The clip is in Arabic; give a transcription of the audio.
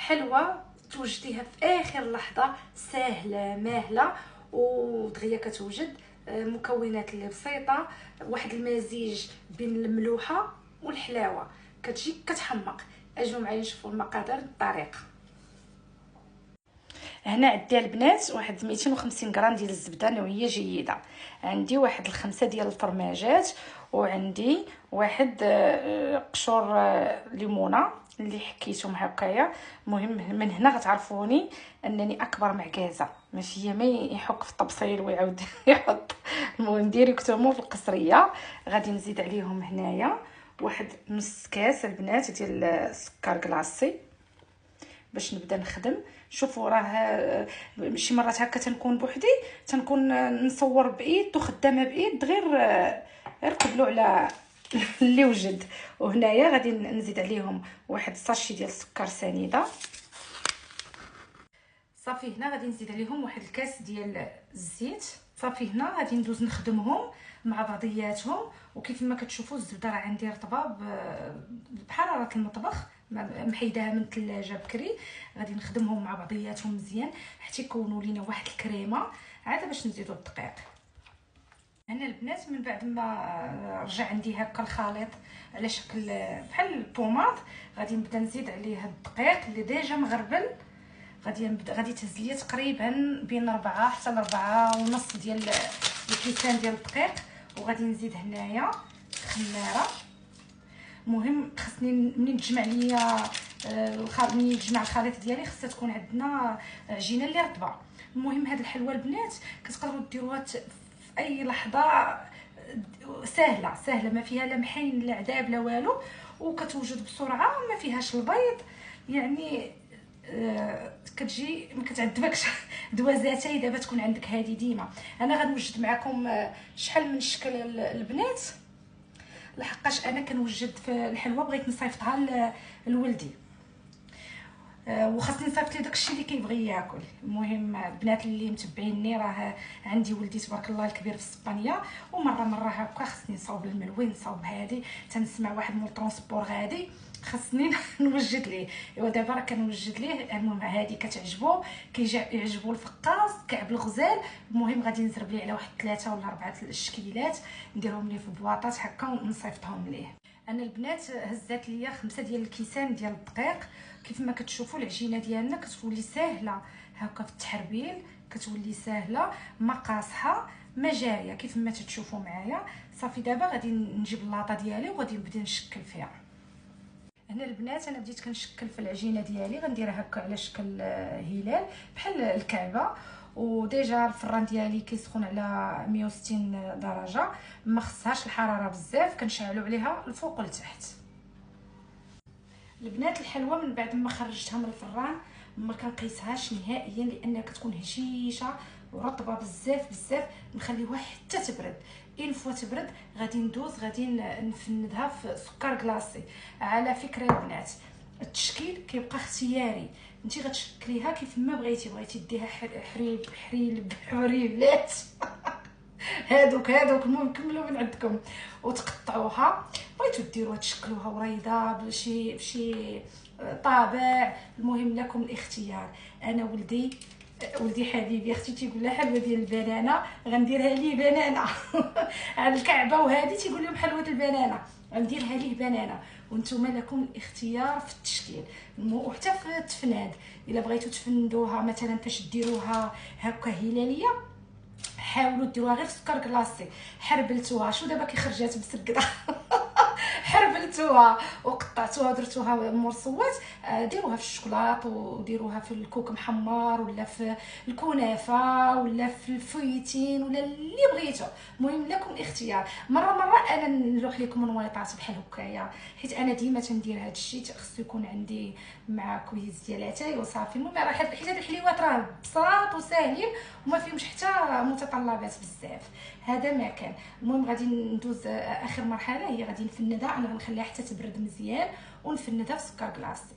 حلوه توجديها في اخر لحظه، سهله ماهله ودغيا كتوجد. مكونات اللي بسيطه، واحد المزيج بين الملوحه والحلاوه، كتجي كتحمق. اجيو معايا نشوفوا المقادير الطريقه. هنا عندي البنات واحد 250 غرام ديال الزبده نوعيه جيده، عندي واحد 5 ديال الفرماجات، وعندي واحد قشور ليمونه اللي حكيتهم هكايا. المهم من هنا غتعرفوني انني اكبر معكازه، ماشي هي ما يحك في الطبسيل ويعاود يحط. المهم ديريكتومون في القصريه. غادي نزيد عليهم هنايا واحد نص كاس البنات ديال السكر كلاصي باش نبدا نخدم. شوفوا راه شي مرات هكا تنكون بوحدي، تنكون نصور بايد وخدامه بايد، غير قبلوا على اللي وجد. وهنايا غادي نزيد عليهم واحد ساشي ديال السكر سنيده صافي. هنا غادي نزيد عليهم واحد الكاس ديال الزيت صافي. هنا غادي ندوز نخدمهم مع بعضياتهم. وكيف ما كتشوفوا الزبده راه عندي رطبه بحراره المطبخ، محيداها من الثلاجه بكري. غادي نخدمهم مع بعضياتهم مزيان حتى يكونوا لينا واحد الكريمه عاد باش نزيدوا الدقيق. هنا البنات من بعد ما رجع عندي هكا الخليط على شكل بحال البوماط، غادي نبدا نزيد عليه الدقيق اللي ديجا مغربل. غادي تهز ليا تقريبا بين 4 حتى 4 ونص ديال الكيسان ديال الدقيق. وغادي نزيد هنايا خماره. المهم خصني منين تجمع ليا منين نجمع الخليط ديالي خصها تكون عندنا عجينه اللي رطبه. المهم هاد الحلوه البنات كتقدروا ديروها في اي لحظه، سهله ما فيها لا محين لا عذاب لا والو، وكتوجد بسرعه، ما فيهاش البيض يعني. كتجي ما كتعذبكش. دوازاتي دابا تكون عندك هذه ديما. انا غنوجد معكم شحال من شكل البنات، لحقاش انا كنوجد في الحلوه بغيت نصيفطها لولدي، وخاصني نصيفط ليه داكشي اللي كيبغي ياكل. المهم البنات اللي متبعيني راه عندي ولدي تبارك الله الكبير في اسبانيا، ومره هكا خاصني نصاوب الملوين، نصاوب هادي، تنسمع واحد من الترونسبور غادي خاصني نوجد ليه. ايوا دابا راه كنوجد ليه. المهم هادي كتعجبو، كيعجبو الفقاص كعب الغزال. المهم غادي نزرب ليه على واحد 3 ولا 4 الشكيلات، نديرهم ليه في بواطات هكا ونصيفطهم ليه. انا البنات هزات ليا 5 ديال الكيسان ديال الدقيق. كيف ما كتشوفوا العجينه ديالنا كتولي ساهله هكا في التحربيل، كتولي ساهله ما قاصحه ما جاريه كيف ما تتشوفوا معايا. صافي دابا غادي نجيب اللاطه ديالي وغادي نبدا نشكل فيها. هنا البنات انا بديت كنشكل في العجينه ديالي، غنديرها هكا على شكل هلال بحال الكعبه. وديجا الفران ديالي كيسخن على 160 درجه، ما خصهاش الحراره بزاف، كنشعلوا عليها الفوق والتحت. البنات الحلوه من بعد ما خرجتها من الفران ما كنقيسهاش نهائيا، لانها كتكون هشيشه ورطبه بزاف. نخليوها حتى تبرد. اين فوا تبرد غادي ندوز غادي نفندها في سكر كلاصي. على فكره البنات التشكيل كيبقى اختياري، انت غتشكليها كيف ما بغيتي ديها حريبلات هادوك المهم كملوا من عندكم وتقطعوها. بغيتو ديروها تشكلوها وريضه بشي طابع، المهم لكم الاختيار. انا ولدي حبيبي اختي تيقول لها حلوه ديال البنانه، غنديرها ليه بنانه. على الكعبه وهذه تيقول لهم حلوه البنانه، غنديرها ليه بنانه. وانتم لكم الاختيار في التشكيل وحتى في التفناد. الا بغيتو تفندوها مثلا باش ديروها هكا هلاليه، حاولوا ديروها غير في سكر كلاصي. حربلتوها شو دابا كيخرجات مسكره. حربلتوها وقطعتوها ودرتوها مرصوات، ديروها في الشوكولاط وديروها في الكوك محمر ولا في الكنافه ولا في الفويتين ولا اللي بغيتو. المهم لكم الاختيار. مره انا نلوح لكم نويطات بحال هكايا، حيت انا ديما تندير هذا الشيء، خصو يكون عندي مع كويس ديال اتاي وصافي. المهم راه حيت هاد الحليوات راه بساط وساهلين وما فيهمش حتى متطلبات بزاف. هذا ما كان. المهم غادي ندوز اخر مرحله، هي غادي نفندها. انا غنخليها حتى تبرد مزيان ونفندها في سكر كلاصي.